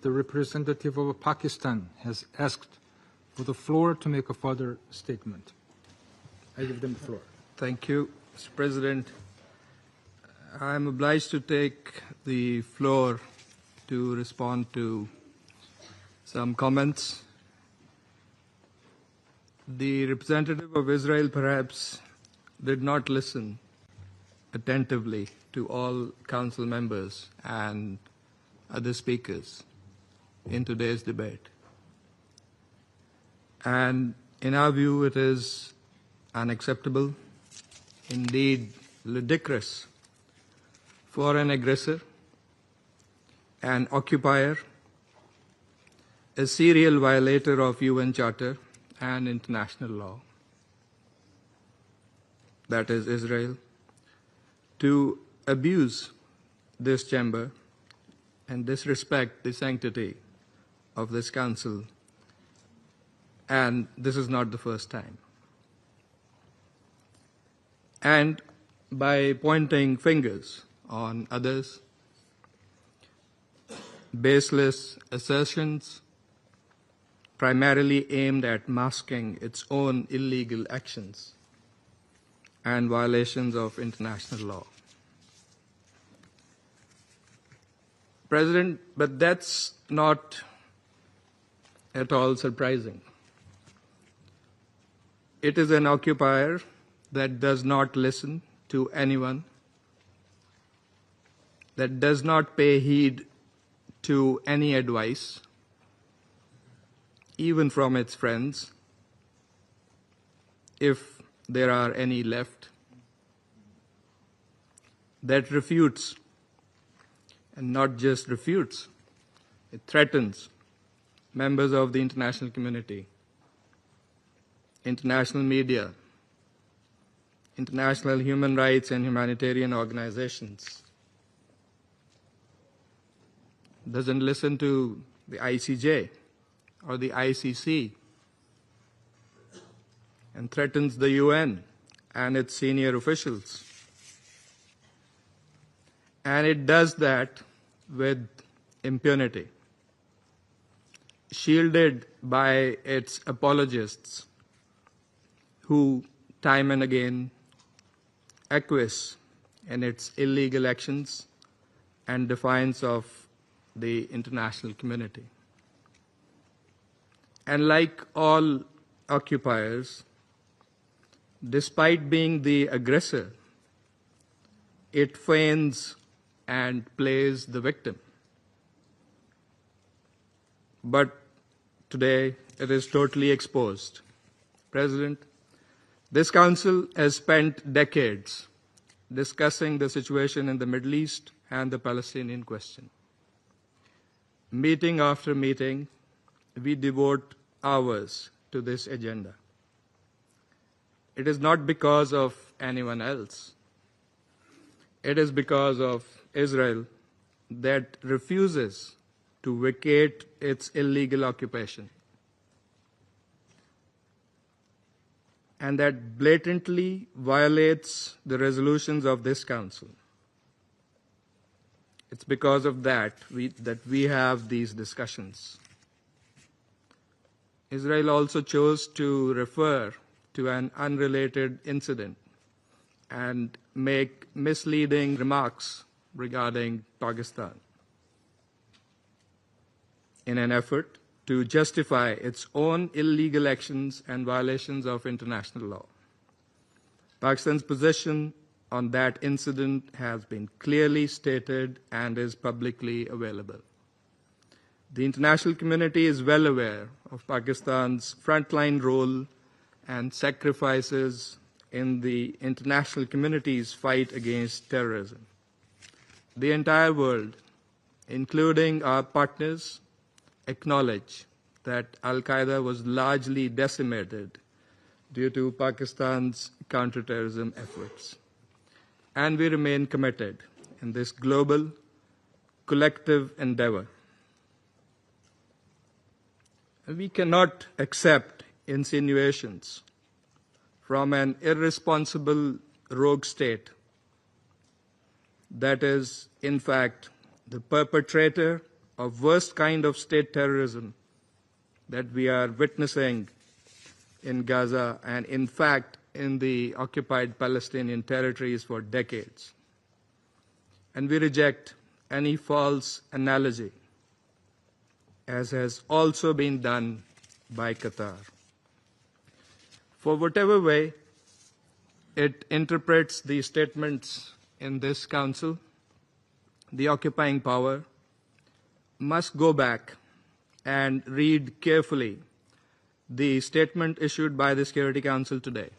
the representative of Pakistan has asked for the floor to make a further statement. I give them the floor. Thank you, Mr. President. I am obliged to take the floor to respond to some comments. The representative of Israel perhaps did not listen attentively to all council members and other speakers in today's debate. And in our view, it is unacceptable, indeed ludicrous, for an aggressor, an occupier, a serial violator of UN Charter and international law, that is Israel, to abuse this chamber and disrespect the sanctity of this council. And this is not the first time. And by pointing fingers on others, baseless assertions primarily aimed at masking its own illegal actions and violations of international law. President, but that's not at all surprising. It is an occupier that does not listen to anyone, that does not pay heed to any advice, even from its friends, if there are any left, that refutes, and not just refutes, it threatens members of the international community, international media, international human rights and humanitarian organizations, doesn't listen to the ICJ or the ICC, and threatens the UN and its senior officials. And it does that with impunity, shielded by its apologists who time and again acquiesce in its illegal actions and defiance of the international community. And like all occupiers, despite being the aggressor, it feigns and plays the victim. But today it is totally exposed. President, this Council has spent decades discussing the situation in the Middle East and the Palestinian question. Meeting after meeting, we devote hours to this agenda. It is not because of anyone else. It is because of Israel that refuses to vacate its illegal occupation, and that blatantly violates the resolutions of this Council. It's because of that we have these discussions. Israel also chose to refer to an unrelated incident and make misleading remarks regarding Pakistan in an effort to justify its own illegal actions and violations of international law. Pakistan's position on that incident has been clearly stated and is publicly available. The international community is well aware of Pakistan's frontline role and sacrifices in the international community's fight against terrorism. The entire world, including our partners, acknowledge that Al-Qaeda was largely decimated due to Pakistan's counterterrorism efforts. And we remain committed in this global, collective endeavor. We cannot accept insinuations from an irresponsible rogue state that is, in fact, the perpetrator of worst kind of state terrorism that we are witnessing in Gaza and, in fact, in the occupied Palestinian territories for decades. And we reject any false analogy, as has also been done by Qatar. For whatever way it interprets the statements in this council, the occupying power must go back and read carefully the statement issued by the Security Council today.